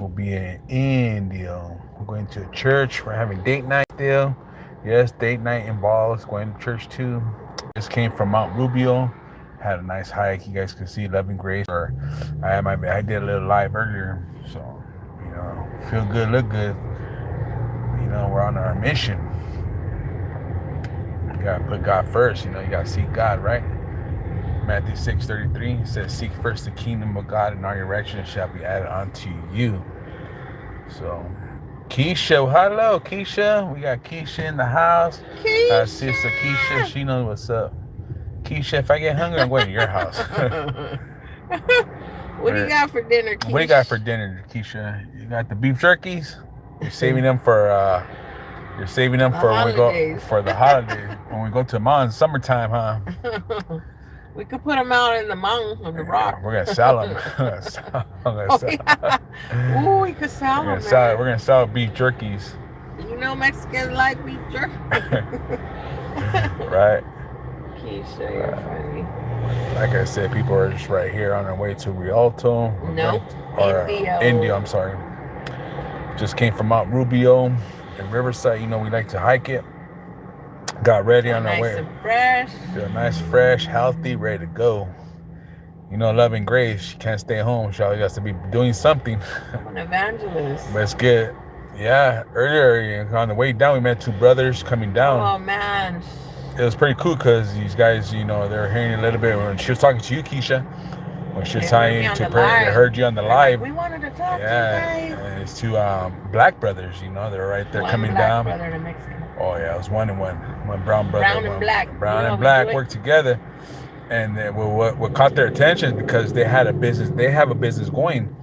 We'll be in Indio. We're going to a church. We're having date night still. Yes, date night involves going to church too. Just came from Mount Rubio. Had a nice hike. You guys can see Loving Grace. Or I did a little live earlier. So, feel good, look good. We're on our mission. You gotta put God first. You gotta seek God, right? Matthew 6:33 says, "Seek first the kingdom of God, and all your righteousness shall be added unto you." So, Keisha, hello, Keisha. We got Keisha in the house. Sister Keisha, she knows what's up. Keisha, if I get hungry, I'm going to your house. What do you got for dinner, Keisha? What do you got for dinner, Keisha? You got the beef jerkies? You're saving them for when we go for the holidays. When we go to Mount summertime, huh? We could put them out in the mountain on the rock. We're gonna sell them. Ooh, we could sell them. We're gonna sell beef jerkies. You know Mexicans like beef jerky. Right. Keisha, you're funny. Like I said, people are just right here on their way to Rialto. Nope. Indio, I'm sorry. Just came from Mount Rubio and Riverside. We like to hike it. Got ready on our way. Nice and fresh. Feel nice, fresh, healthy, ready to go. Loving Grace, she can't stay home. She always has to be doing something. I'm an evangelist. But it's good. Yeah, earlier on the way down, we met two brothers coming down. Oh, man. It was pretty cool because these guys, they were hearing a little bit when she was talking to you, Keisha. When she was telling you to pray, they heard you on the live. We wanted to talk to you guys. And it's two black brothers, they're right there coming down. One black brother and a Mexican. Oh, yeah, it was one and one. One brown brother. Brown and black. Brown and black worked together. And what caught their attention because they have a business going.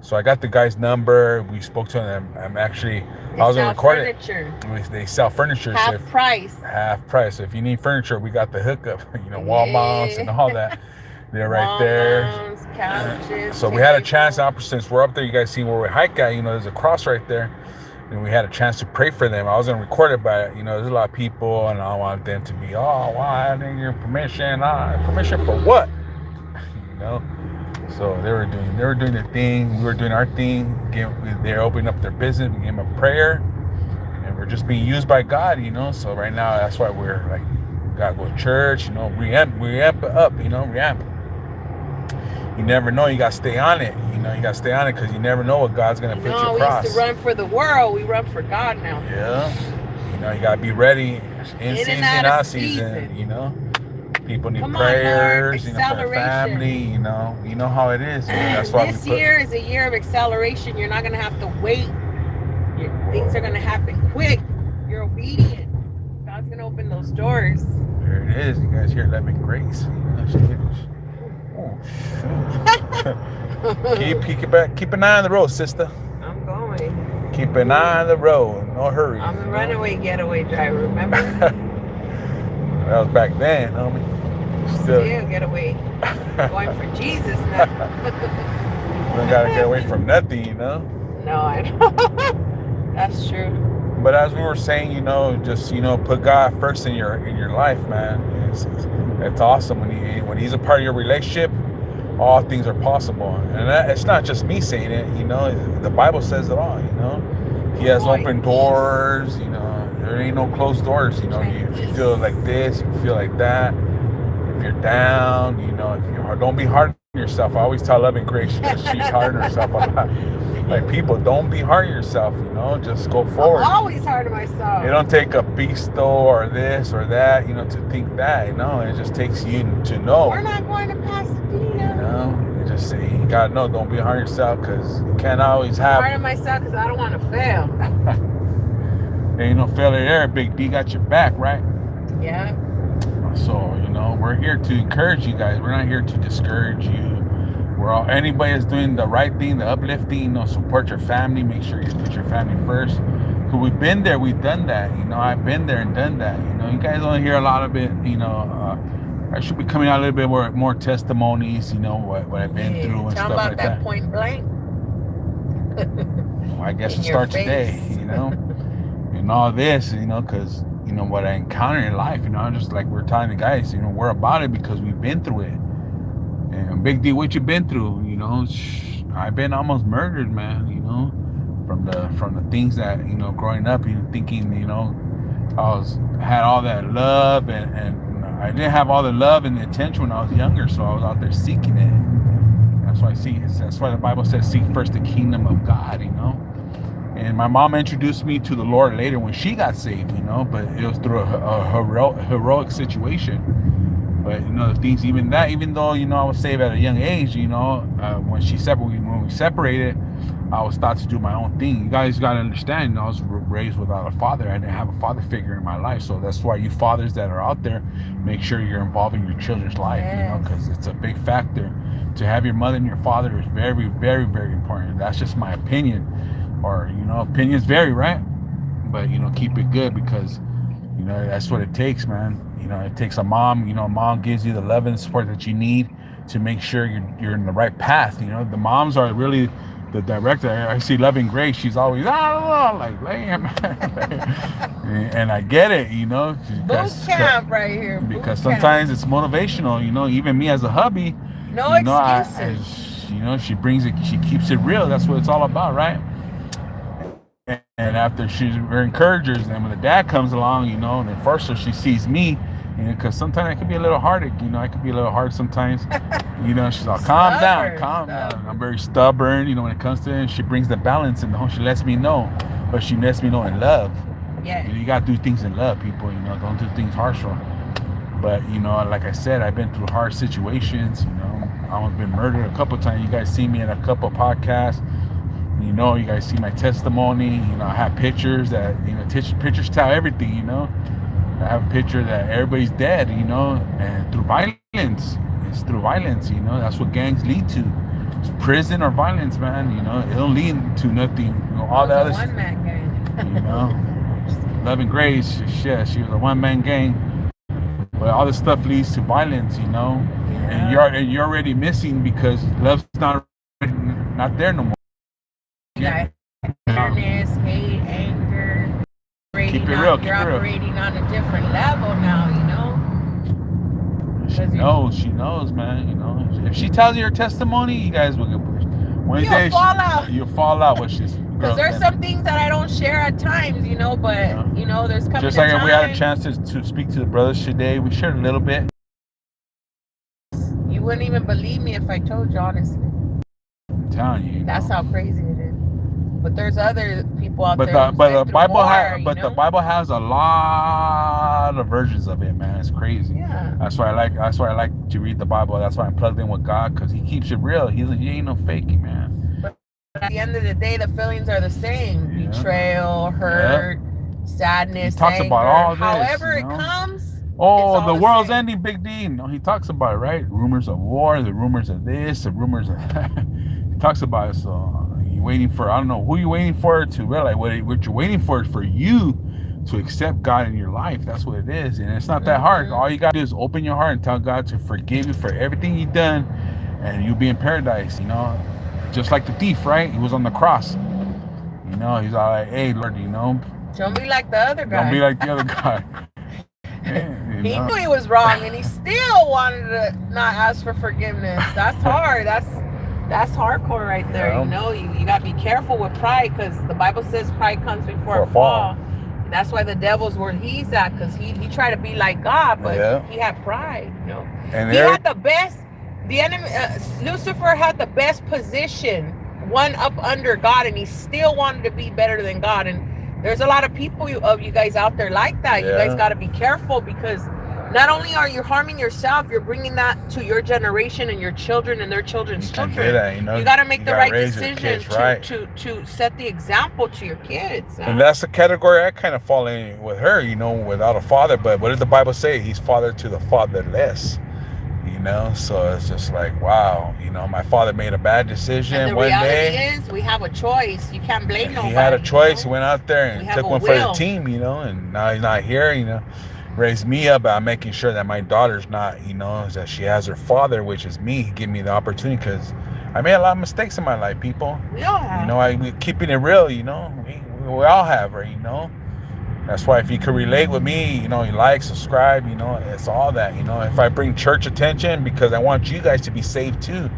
So I got the guy's number. We spoke to them. I was going to record it. They sell furniture. Half price. So if you need furniture, we got the hookup. Wall mounts and all that. They're right there. Mounts, couches. So we had a chance, since we're up there, you guys see where we hike at, there's a cross right there. And we had a chance to pray for them. I was going to record it, but, there's a lot of people, and I want them to be, why? I need your permission. Permission for what? So they were doing their thing. We were doing our thing. They're opening up their business. We gave them a prayer, and we're just being used by God, So right now, that's why we're like, we got to go to church, reamp up, reamp. You never know. You got to stay on it. You got to stay on it because you never know what God's going to put you across. We used to run for the world. We run for God now. Yeah. You got to be ready in season, out season. People need prayers, for their family. You know how it is. That's why this year is a year of acceleration. You're not going to have to wait. Things are going to happen quick. You're obedient. God's going to open those doors. There it is. You guys hear Loving Grace. Keep an eye on the road, sister. I'm going. Keep an eye on the road. No hurry. I'm a runaway getaway driver, remember? That was back then, homie. Still getaway. Going for Jesus now. You don't gotta get away from nothing, No, I know. That's true. But as we were saying, just put God first in your life, man. It's awesome when He's a part of your relationship. All things are possible, and it's not just me saying it. The Bible says it all. He has open doors. There ain't no closed doors. If you feel like this, if you feel like that, if you're down, don't be hard on yourself. I always tell Loving Grace she's hard on herself a lot. Like, people, don't be hard on yourself. Just go forward. I'm always hard on myself. It don't take a beasto or this or that, to think that. It just takes you to know. We're not going to Pasadena. You just say, you gotta know, don't be hard on yourself, because you can't always have. I'm hard on myself because I don't want to fail. There ain't no failure there. Big D got your back, right? Yeah. So, we're here to encourage you guys. We're not here to discourage you. Anybody that's doing the right thing, the uplifting, support your family. Make sure you put your family first. Because we've been there, we've done that. I've been there and done that. You guys only hear a lot of it. I should be coming out a little bit more testimonies. What I've been through and stuff like that. Tell about that point blank. Well, I guess it starts today. And all this, because what I encounter in life. I'm just like we're telling the guys. We're about it because we've been through it. And Big D, what you been through? I've been almost murdered, man. know, from the things that, you know, growing up, you know, thinking, you know, had all that love, and I didn't have all the love and the attention when I was younger, so I was out there seeking it. That's why the Bible says seek first the kingdom of God, you know. And my mom introduced me to the Lord later when she got saved, you know, but it was through a heroic situation. But, you know, the things, even though, you know, I was saved at a young age, you know, when we separated, I was taught to do my own thing. You guys got to understand, you know, I was raised without a father. I didn't have a father figure in my life. So that's why you fathers that are out there, make sure you're involving your children's life, you know, because it's a big factor. To have your mother and your father is very, very, very important. That's just my opinion. Or, you know, opinions vary, right? But, you know, keep it good, because, you know, that's what it takes, man. You know, it takes a mom. You know, a mom gives you the love and support that you need to make sure you're in the right path. You know, the moms are really the director. I see Loving Grace. She's always like, damn. And I get it, you know. Boot camp right here. Because sometimes it's motivational. You know, even me as a hubby. No excuses. You know, she brings it. She keeps it real. That's what it's all about, right? And after she's her encouragers, and when the dad comes along, you know, and then first she sees me, you know, because sometimes I could be a little hard, you know, I could be a little hard sometimes. You know, she's all, calm down. I'm very stubborn, you know, when it comes to it. She brings the balance in the home. She lets me know, but she lets me know in love. Yeah. You got to do things in love, people, you know, don't do things harshly. But, you know, like I said, I've been through hard situations, you know. I almost been murdered a couple times. You guys see me in a couple podcasts. You know, you guys see my testimony. You know, I have pictures that, you know, pictures tell everything, you know. I have a picture that everybody's dead, you know, and through violence. It's through violence, you know. That's what gangs lead to. It's prison or violence, man. You know, it don't lead to nothing. You know, all the other one-man gang. You know, Loving Grace, shit, she was a one-man gang. But all this stuff leads to violence, you know. Yeah. And you're already missing because love's not there no more. Yeah. Bitterness, hate, anger. Keep it real. You're operating on a different level now, you know. She knows, man. You know, if she tells you her testimony, you guys will get pushed. You'll fall out. You'll fall out with she's. Because there's some things that I don't share at times, you know. But you know, there's coming. Just like if we had a chance to speak to the brothers today, we shared a little bit. You wouldn't even believe me if I told you, honestly. I'm telling you. That's how crazy it is. But there's other people out there. The Bible has a lot of versions of it, man. It's crazy. Yeah. That's why I like to read the Bible. That's why I'm plugged in with God, because He keeps it real. He ain't no faking, man. But at the end of the day, the feelings are the same. Yeah. Betrayal, hurt, sadness, he talks anger. About all this. However you know? It comes. Oh, the world's ending, Big D. No, he talks about it, right? Rumors of war, the rumors of this, the rumors of that. He talks about it. So you're waiting for, I don't know who you're waiting for to realize what you're waiting for is for you to accept God in your life. That's what it is. And it's not that hard. All you got to do is open your heart and tell God to forgive you for everything you've done, and you'll be in paradise, you know? Just like the thief, right? He was on the cross. You know, he's all like, hey, Lord, you know, don't be like the other guy. Don't be like the other guy. Yeah, he knew he was wrong, and he still wanted to not ask for forgiveness. That's hard. That's hardcore right there. Yeah. You know, you got to be careful with pride, because the Bible says pride comes before a fall. That's why the devil's where he's at, because he tried to be like God, but he had pride. You know, and he had the best. The enemy, Lucifer, had the best position, one up under God, and he still wanted to be better than God. And there's a lot of people of you guys out there like that. You guys got to be careful, because not only are you harming yourself, you're bringing that to your generation and your children and their children's children. That, you know, you got to make the right decision to set the example to your kids. And that's the category I kind of fall in with her, you know, without a father. But what did the Bible say? He's father to the fatherless. You know, so it's just like, wow, you know, my father made a bad decision and the one day. The reality is, we have a choice. You can't blame nobody. He had a choice, went out there and took one for the team, you know, and now he's not here, you know, raised me up by making sure that my daughter's not, you know, that she has her father, which is me. He gave me the opportunity, because I made a lot of mistakes in my life, people. We all have. You know, keeping it real, you know, we all have, right, you know. That's why if you could relate with me, you know, you like, subscribe, you know, it's all that, you know. If I bring church attention, because I want you guys to be saved too.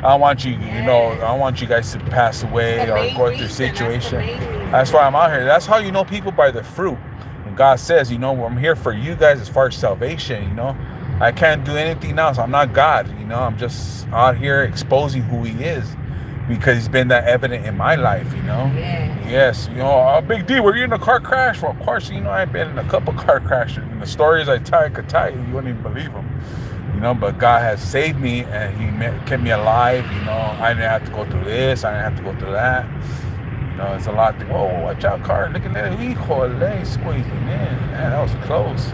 I don't want you, you know, I don't want you guys to pass away or go through a situation. That's why I'm out here. That's how you know people, by the fruit. And God says, you know, I'm here for you guys as far as salvation, you know. I can't do anything else. I'm not God, you know. I'm just out here exposing who he is because he's been that evident in my life, you know. Yes, you know, Big D, were you in a car crash? Well, of course, you know, I've been in a couple car crashes. And the stories I could tell you, you wouldn't even believe them. You know, but God has saved me and he kept me alive. You know, I didn't have to go through this. I didn't have to go through that. You know, it's a lot of, whoa, watch out, car. Look at that. Híjole, squeezing in. Man, that was close.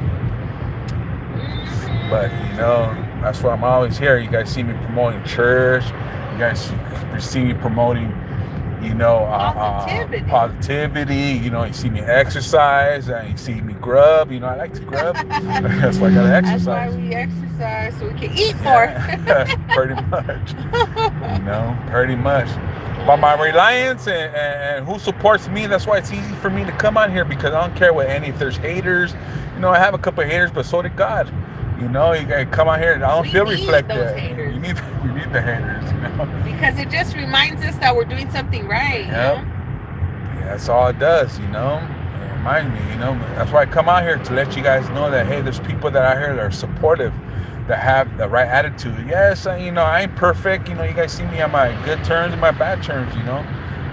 But, you know, that's why I'm always here. You guys see me promoting church. You guys see me promoting, you know, positivity. You know, you see me exercise and you see me grub. You know, I like to grub. That's why I gotta exercise. That's why we exercise, so we can eat more. Pretty much. You know, pretty much. But my reliance and who supports me, that's why it's easy for me to come out here, because I don't care what if there's haters. You know, I have a couple of haters, but so did God. You know, you gotta come out here and I don't feel reflected. You need the haters, you know. Because it just reminds us that we're doing something right. Yep. You know? Yeah, that's all it does, you know. It reminds me, you know. That's why I come out here, to let you guys know that, hey, there's people that are here that are supportive, that have the right attitude. Yes, you know, I ain't perfect. You know, you guys see me on my good terms and my bad terms, you know.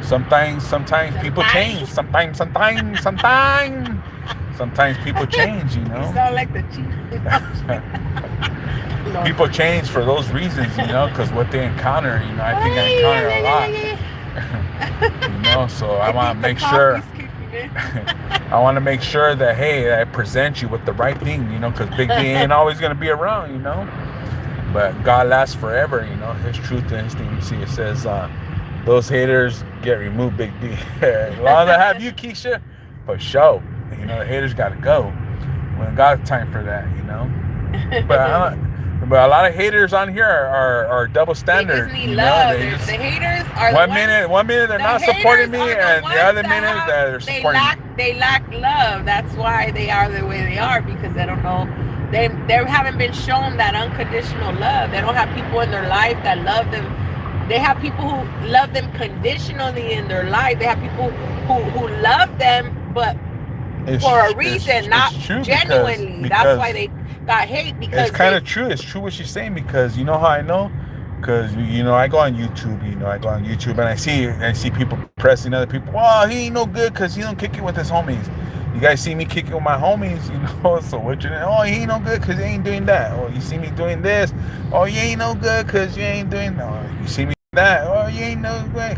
Sometimes people change. Sometimes people change, you know. You sound like the chief. People change for those reasons, you know, because what they encounter, you know, I think I encounter a lot. You know, so I want to make sure. I want to make sure that, hey, I present you with the right thing, you know, because Big D ain't always going to be around, you know. But God lasts forever, you know, his truth and his thing. You see, it says, those haters get removed, Big D. As long as I have you, Keisha, for sure. You know, the haters got to go when God's time for that, you know. But a lot of haters on here are double standard. They just need love. The haters are one minute they're not supporting me, and the other minute they're supporting me. They lack love. That's why they are the way they are, because they don't know. They haven't been shown that unconditional love. They don't have people in their life that love them. They have people who love them conditionally in their life. They have people who love them, but for a reason, not genuinely. That's why they got hate. Because it's kind of true. It's true what she's saying, because you know how I know? Because, you know, I go on YouTube, and I see people pressing other people. Oh, he ain't no good because he don't kick it with his homies. You guys see me kick it with my homies, you know, so what you know? Oh, he ain't no good because he ain't doing that. Oh, you see me doing this. Oh, you ain't no good because you ain't doing that. You see me doing that. Oh, you ain't no good.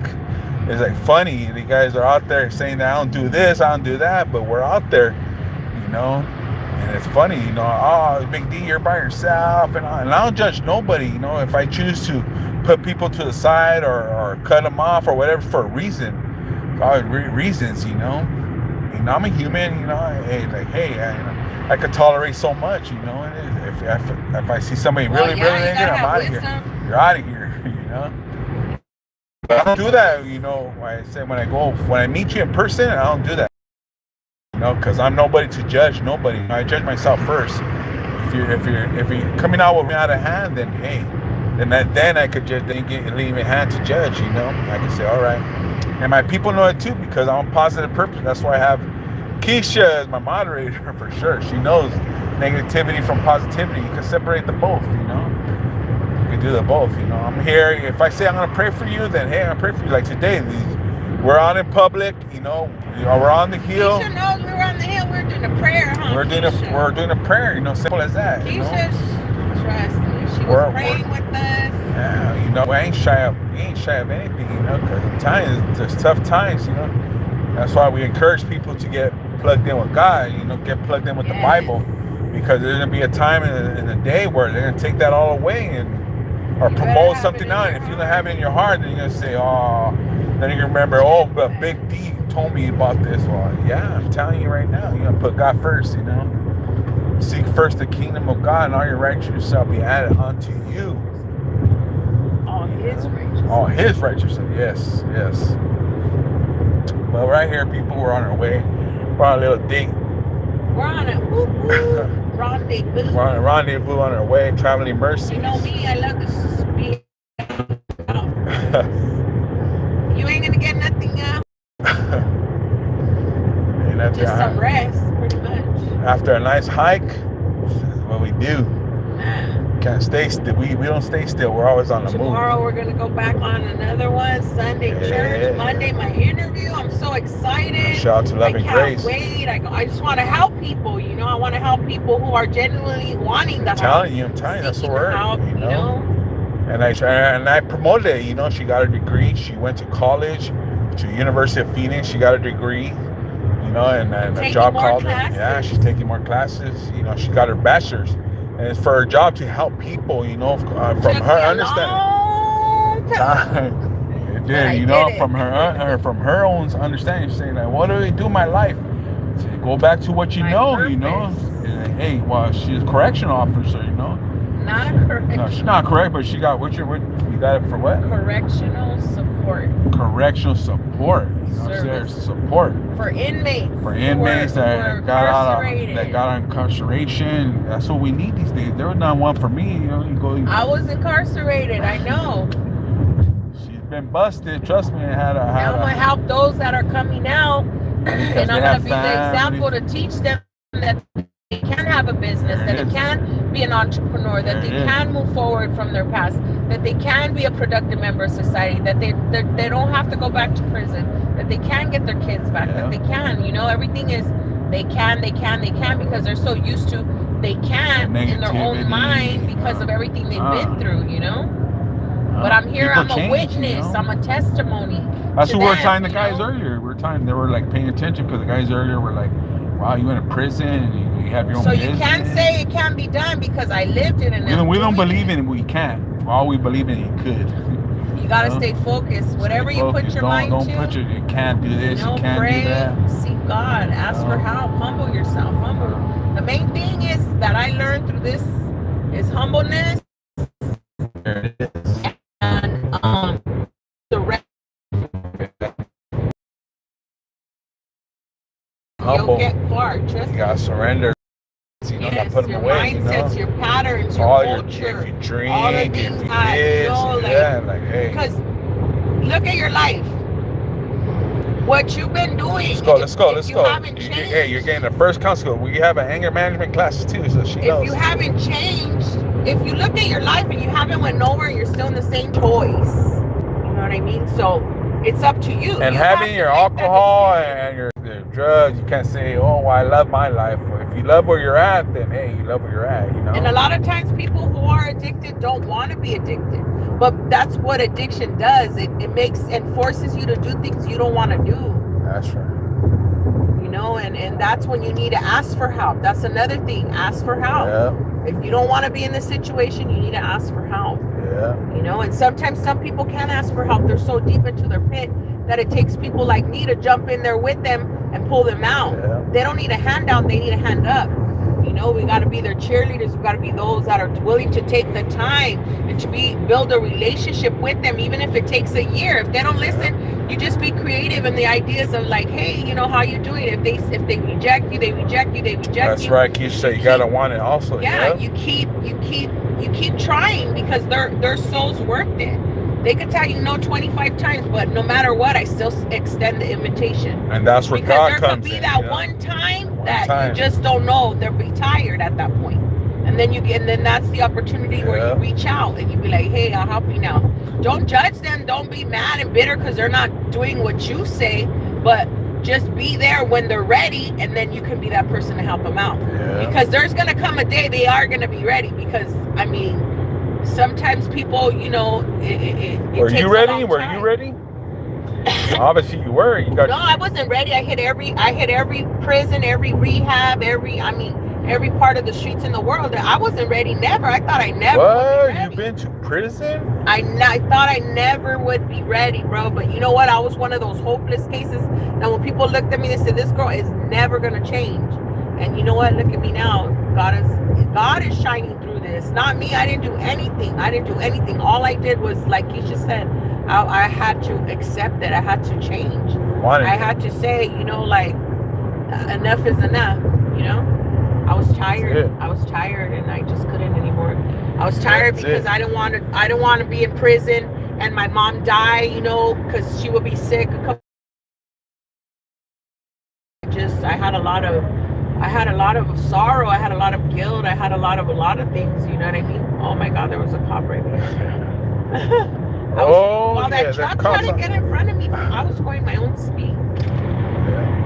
It's like funny. You guys are out there saying that I don't do this, I don't do that, but we're out there, you know. And it's funny, you know, oh, Big D, you're by yourself. And I don't judge nobody, you know. If I choose to put people to the side or cut them off or whatever for a reason, reasons, you know. You know, I'm a human, you know. I could tolerate so much, you know. And if I see somebody really angry, I'm out of here. You're out of here, you know. But I don't do that, you know. I say when I meet you in person, I don't do that. You know, because I'm nobody to judge nobody. I judge myself first. If you're coming out with me out of hand, then hey, then I could just leave a hand to judge. You know, I can say all right, and my people know it too, because I'm a positive person. That's why I have Keisha as my moderator for sure. She knows negativity from positivity. You can separate the both. You know, you can do the both. You know, I'm here. If I say I'm gonna pray for you, then hey, I'm gonna pray for you. Like today, we're out in public. You know, we're on the hill. Keisha knows we're on the hill. We're doing a prayer, huh? We're doing a prayer. You know, simple as that. Keisha, trust me. She was praying with us. Yeah, you know, we ain't shy of anything. You know, because there's tough times. You know, that's why we encourage people to get plugged in with God. You know, get plugged in with the Bible, because there's gonna be a time in the day where they're gonna take that all away or promote something out. And if you don't have it in your heart, then you're gonna say, oh. Then you can remember, oh, but Big D told me about this. Well, yeah, I'm telling you right now, you know, put God first, you know. Seek first the kingdom of God, and all your righteousness shall be added unto you. All his righteousness. All his righteousness, yes. Well, right here, people, we're on our way. We're on a little date. We're on a rendezvous. We're on a rendezvous on our way, traveling mercy. You know me, I love to speak. You ain't gonna get nothing now. Just some rest, pretty much. After a nice hike, this is what we do. Can't stay still. We don't stay still. We're always on the move. Tomorrow we're gonna go back on another one. Sunday church. Monday my interview. I'm so excited. Shout out to Love and Grace. I can't wait. I just want to help people. You know, I want to help people who are genuinely wanting the help. I'm telling you, that's the word. Help, you know. And I promoted it. You know, she got a degree. She went to college, to University of Phoenix. She got a degree. You know, and a job called her. Yeah, she's taking more classes. You know, she got her bachelor's. And it's for her job to help people, you know, from her understanding. It did, you know, from her own understanding. She's saying, like, what do I do in my life? Say, go back to what you know, you know. And, hey, well, she's a correctional officer, you know. Not a correction. No, she's not correct, but she got you got it for what? Correctional support. Correctional support. You know, there's support for inmates. For inmates that got on incarceration. That's what we need these days. There was not one for me. You know, I was incarcerated. I know. She's been busted. Trust me. Now I'm gonna help those that are coming out, and I'm gonna be the example to teach them that they can have a business, that they can be an entrepreneur, that they can move forward from their past, that they can be a productive member of society, that they don't have to go back to prison, that they can get their kids back, that they can, you know, everything is they can because they're so used to they can in their own mind because of everything they've been through, you know. But I'm here, I'm a witness, you know? I'm a testimony. That's what we were telling the guys earlier. They were like paying attention because the guys earlier were like, wow, you went to prison and you have your own business. So you can't say it can't be done because I lived it and we don't believe in it, we can't. All we believe in it could. You gotta stay focused. Whatever you put your mind to. Don't put you can't do this, you can't do that. Seek God, ask for help, humble yourself, The main thing is that I learned through this is humbleness. There it is. And the rest. You'll get far. Trust you gotta surrender. You know, not put them your away. Mindsets, you know? Your patterns, your culture. If you drink, all the if things you hey. Because look at your life. What you've been doing. Let's go. Hey, you're getting the first counsel. We have an anger management class too, so she knows. If you haven't changed, if you look at your life and you haven't went nowhere, you're still in the same toys. You know what I mean? So it's up to you. And having your alcohol and your drugs, you can't say, oh, I love my life. If you love where you're at, then hey, you love where you're at, you know. And a lot of times people who are addicted don't want to be addicted. But that's what addiction does. It makes and forces you to do things you don't want to do. That's right. You know, and that's when you need to ask for help. That's another thing. Ask for help. Yeah. If you don't want to be in this situation, you need to ask for help. Yeah. You know, and sometimes some people can't ask for help. They're so deep into their pit that it takes people like me to jump in there with them and pull them out. Yeah. They don't need a handout, they need a hand up. You know, we got to be their cheerleaders. We got to be those that are willing to take the time and to build a relationship with them, even if it takes a year. If they don't listen, you just be creative in the ideas of like, hey, you know, how you doing? If they reject you, they reject you. That's right. You say you gotta want it also. Yeah, you keep trying because their soul's worth it. They could tell you no 25 times, but no matter what, I still extend the invitation. And that's where God comes in. Because there could be that one time that you just don't know. They'll be tired at that point. And then that's the opportunity where you reach out and you be like, hey, I'll help you now. Don't judge them. Don't be mad and bitter because they're not doing what you say, but just be there when they're ready, and then you can be that person to help them out. Yeah. Because there's going to come a day they are going to be ready because, I mean, sometimes people, you know, Were you ready? Were you ready? Obviously you were. No, I wasn't ready. I hit every prison, every rehab, every part of the streets in the world. I wasn't ready. Never. I thought I never would be ready. You've been to prison? I thought I never would be ready, bro. But you know what? I was one of those hopeless cases that when people looked at me, they said, this girl is never going to change. And you know what? Look at me now. God is shining through this. Not me. I didn't do anything. All I did was, like Keisha said, I had to accept it. I had to change. I had to say, you know, like, enough is enough, you know? I was tired and I just couldn't anymore. I was tired because I didn't want to be in prison and my mom die, you know, because she would be sick a couple. I had a lot of sorrow. I had a lot of guilt. I had a lot of things. You know what I mean? Oh my God, there was a cop right there. While that truck tried to get in front of me, I was going my own speed. Yeah.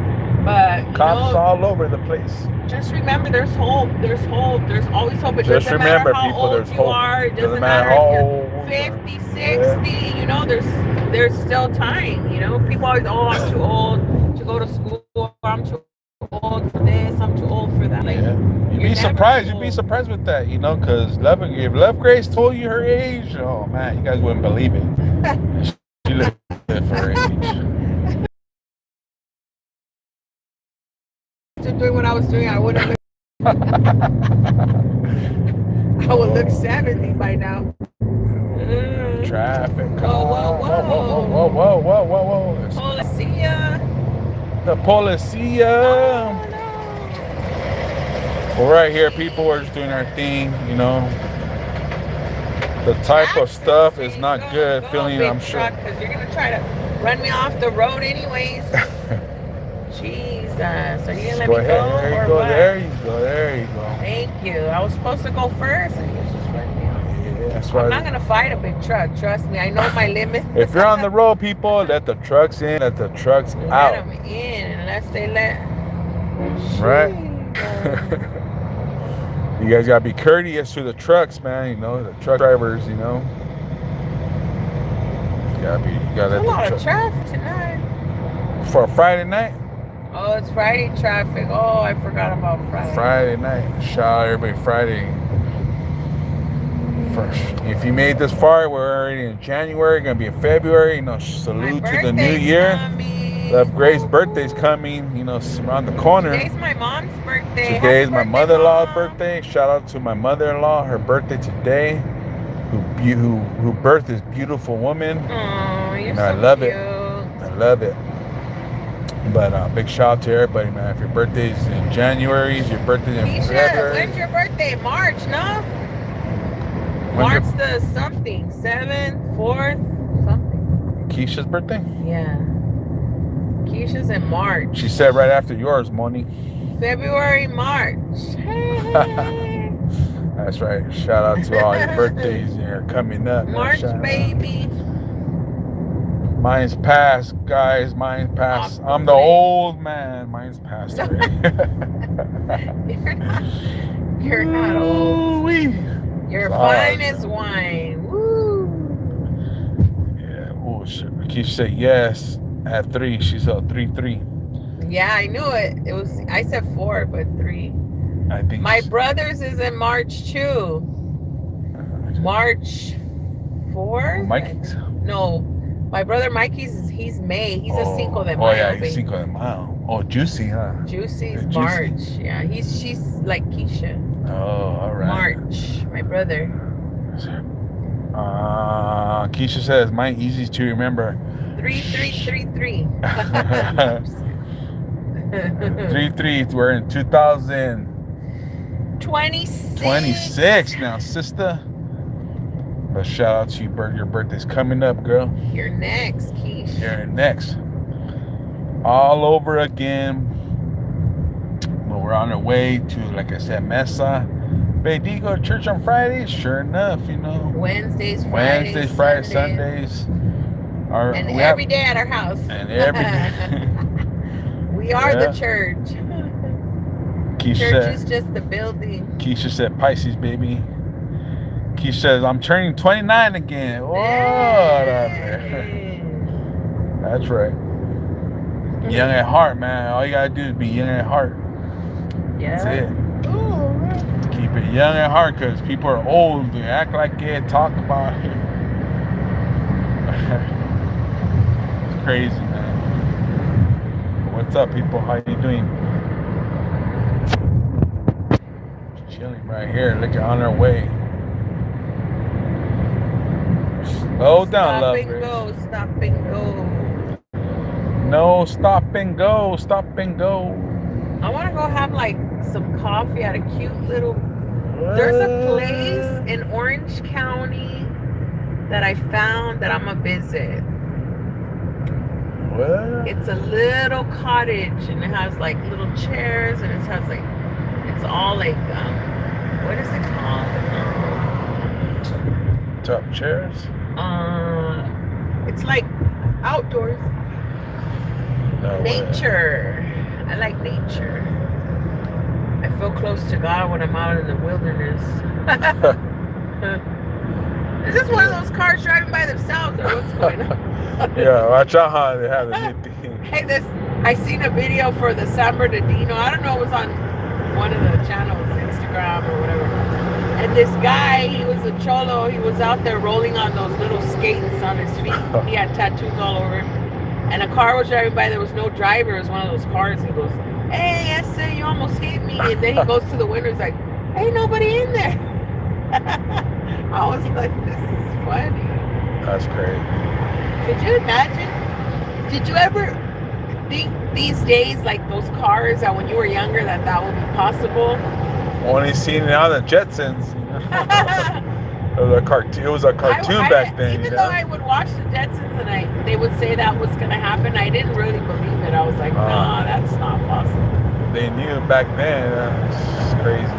But cops all over the place. Just remember, there's hope. There's hope. There's always hope. It just doesn't remember, matter how people, old there's you hope. are. It doesn't matter if you're 50, 60. Yeah. You know, there's still time. You know, people always, I'm too old to go to school. I'm too old for this. I'm too old for that. Like, yeah. You'd be surprised. You'd be surprised with that. You know, because if Love Grace told you her age, oh man, you guys wouldn't believe it. She looked good for her age. Doing what I was doing, I wouldn't look. I would look 70 by now. Traffic. Whoa. Policia. The policia. Oh, no. Well, right here, people are just doing our thing, you know. The type of stuff is not good. Feeling, I'm sure. Because you're gonna try to run me off the road, anyways. Jesus, are you gonna let me go? There you go. What? There you go. There you go. Thank you. I was supposed to go first, and you just run me off. Yeah, that's right. I'm not gonna fight a big truck. Trust me, I know my limit. If you're on the road, people, let the trucks in. Let the trucks out. Let them in, unless they let. Right. You guys gotta be courteous to the trucks, man. You know, the truck drivers. You know. You gotta let a lot of traffic tonight. For a Friday night. Oh, it's Friday traffic. Oh, I forgot about Friday. Friday night. Shout out everybody Friday. First, if you made this far, we're already in January, gonna be in February. You know, salute to the new year. Coming. Love Grace's birthday's coming. You know, around the corner. Today's my mom's birthday. Today's my mother-in-law's birthday. Shout out to my mother-in-law. Her birthday today. Who birthed this beautiful woman. Oh, you're so I love cute. it. I love it. But big shout out to everybody, man. If your birthday's in January, your birthday's in February. When's your birthday? March, no? March the something. 7th, 4th, something. Keisha's birthday? Yeah. Keisha's in March. She said right after yours, Moni. February, March. Hey. That's right. Shout out to all your birthdays that are coming up. March, baby. Mine's past, guys. Mine's past. I'm the old man. Mine's past already. You're not old. You're fine as wine. Woo. Yeah. Oh, shit. Keisha said yes at 3. She said 3-3. Yeah, I knew it. It was. I said 4, but 3. I think my brother's is in March too. March 4. Mikey's? No. My brother Mikey's, he's May. He's a Cinco de Mayo. Oh, yeah, he's Cinco de Mayo. Oh, Juicy, huh? Juicy's March. Yeah, she's like Keisha. Oh, all right. March, my brother. Keisha says, mine easy to remember. 3333. 33. We're in 2026 now, sister. But shout out to you, Bert. Your birthday's coming up, girl. You're next, Keish. You're next. All over again. But we're on our way to, like I said, Mesa. Babe, do you go to church on Fridays? Sure enough, you know. Wednesdays, Fridays, Sundays. And every day at our house. And every day. We are the church. Church is just the building. Keisha said, Pisces, baby. Keisha says, I'm turning 29 again. Oh, that's right. Young at heart, man. All you gotta do is be young at heart. Yeah. That's it. Keep it young at heart, because people are old. They act like it, talk about it. It's crazy, man. What's up, people? How you doing? Chilling right here. Look, on our way. Slow down, love. Stop and go. No, stop and go. Stop and go. I want to go have like some coffee at a cute little. There's a place in Orange County that I found that I'm gonna visit. What? It's a little cottage and it has like little chairs and it has like, it's all like, what is it called? Top chairs? It's like outdoors. No Nature. way. I like nature. I feel close to God when I'm out in the wilderness. Is this one of those cars driving by themselves or what's going on? Yeah, watch out how they have the new thing. Hey, I seen a video for the San Bernardino. I don't know, it was on one of the channels, Instagram or whatever. And this guy, he was a cholo. He was out there rolling on those little skates on his feet. He had tattoos all over him. And a car was driving by. There was no driver. It was one of those cars. He goes, "Hey, I said you almost hit me." And then he goes to the window. He's like, "Ain't nobody in there." I was like, "This is funny." That's great. Could you imagine? Did you ever think these days, like those cars, that when you were younger, that would be possible? Only seen it on the Jetsons. It was a cartoon back then. Even though I would watch the Jetsons and they would say that was going to happen, I didn't really believe it. I was like, no, that's not possible. They knew back then. It's crazy.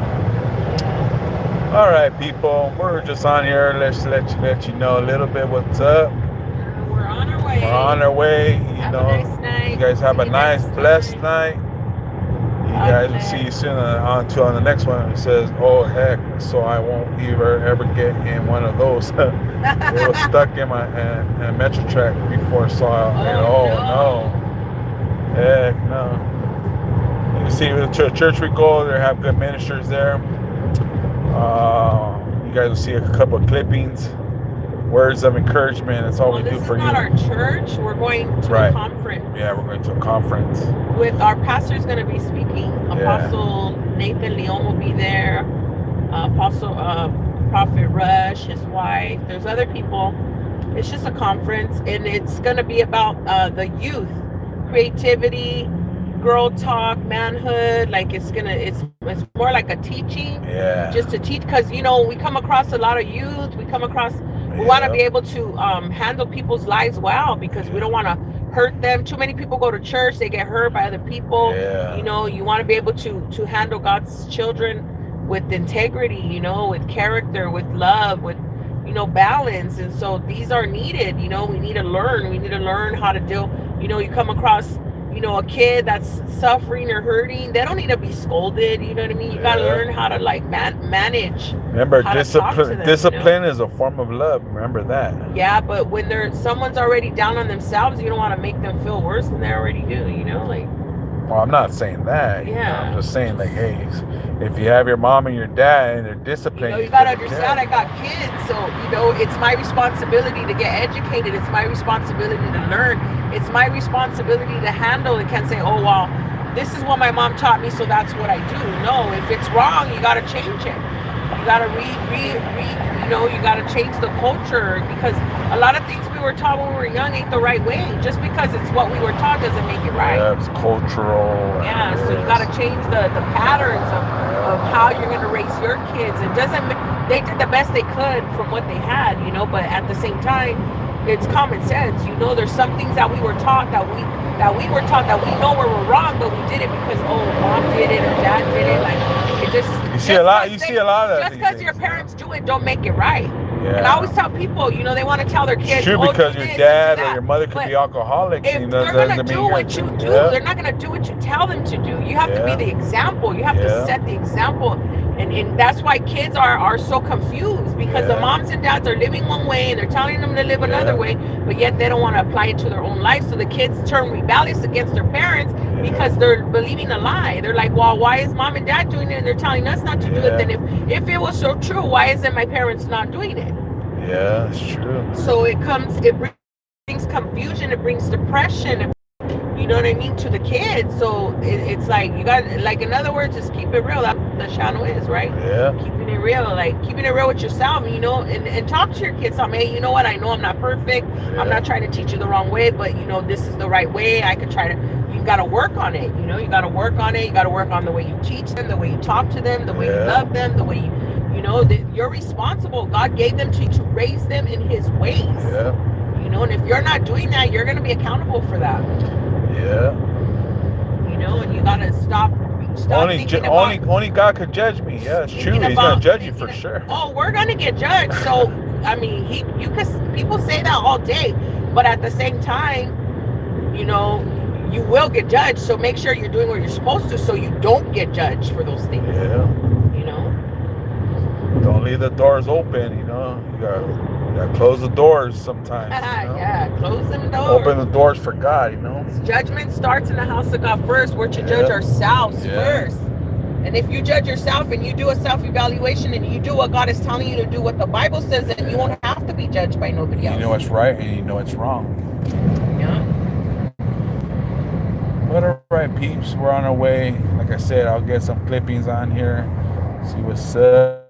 All right, people. We're just on here. Let's let you know a little bit what's up. We're on our way. We're on our way. Have a nice night. You guys have a nice, blessed night. You guys will see you soon on the next one. It says, "Oh heck!" So I won't ever get in one of those. It was stuck in my Metro Track before, so no, heck no. You see, the church we go, they have good ministers there. You guys will see a couple of clippings, words of encouragement. That's all we do for you. This is not our church. We're going to a conference. Yeah, we're going to a conference. With our pastor's going to be speaking. Apostle Nathan Leon will be there. Prophet Rush, his wife. There's other people. It's just a conference, and it's going to be about the youth, creativity, girl talk, manhood. Like it's more like a teaching. Yeah. Just to teach, because we come across a lot of youth. We want to be able to handle people's lives well, because we don't want to hurt them. Too many people go to church, they get hurt by other people. Yeah. You want to be able to handle God's children with integrity, with character, with love, with balance. And so these are needed. We need to learn how to deal. You come across a kid that's suffering or hurting, they don't need to be scolded. You know what I mean? You got to learn how to manage. Remember, discipline is a form of love. Remember that. Yeah, but when someone's already down on themselves, you don't want to make them feel worse than they already do. Well, I'm not saying that. Yeah. I'm just saying, like, hey, if you have your mom and your dad and they're disciplined, you gotta understand. I got kids, so it's my responsibility to get educated. It's my responsibility to learn. It's my responsibility to handle. It can't say, "Oh well, this is what my mom taught me, so that's what I do." No, if it's wrong, you gotta change it. You gotta you gotta change the culture, because a lot of things we were taught when we were young ain't the right way. Just because it's what we were taught doesn't make it right. Yeah, it's cultural. Yeah, so you gotta change the patterns of how you're gonna raise your kids. It doesn't. They did the best they could from what they had, but at the same time, it's common sense. There's some things that we were taught that we know were wrong, but we did it because mom did it or dad did it. Like it just. You see a lot of that. Just because your parents do it, don't make it right. Yeah. And I always tell people, they want to tell their kids. It's true, because your dad or your mother could be alcoholics. If they're gonna do what you do, they're not gonna do what you tell them to do. You have to be the example. You have to set the example. And that's why kids are so confused, because the moms and dads are living one way and they're telling them to live another way, but yet they don't want to apply it to their own life. So the kids turn rebellious against their parents because they're believing a lie. They're like, well, why is mom and dad doing it and they're telling us not to do it? Then if it was so true, why isn't my parents not doing it? Yeah, it's true. So it brings confusion, it brings depression, you know what I mean, to the kids. So it's like, you got, like, in other words, just keep it real. That's what the channel is, right? Yeah. Keeping it real, like keeping it real with yourself, and talk to your kids. Hey, you know what? I know I'm not perfect. Yeah. I'm not trying to teach you the wrong way, but this is the right way. I could try to. You got to work on it. You got to work on it. You got to work on the way you teach them, the way you talk to them, the way you love them, the way you You know, that you're responsible. God gave them to you to raise them in his ways. Yeah. You know, and if you're not doing that, you're going to be accountable for that. Yeah. You know, and you got to stop only God could judge me. Yeah, it's true. He's gonna judge you for sure. Oh, we're gonna get judged. So I mean, people say that all day, but at the same time, you know, you will get judged. So make sure you're doing what you're supposed to, so you don't get judged for those things. Yeah. You know. Don't leave the doors open. You know, you gotta close the doors sometimes. You know? Yeah, close them doors. Open the doors for God. You know. Judgment starts in the house of God first. We're to judge ourselves first. And if you judge yourself and you do a self-evaluation and you do what God is telling you to do, what the Bible says, then you won't have to be judged by nobody else. You know what's right and you know what's wrong. Yeah. But all right, peeps, we're on our way. Like I said, I'll get some clippings on here. See what's up.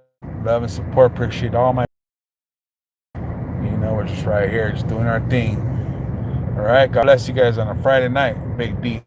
Love and support. Appreciate all my. You know, we're just right here, just doing our thing. All right, God bless you guys on a Friday night. Big D.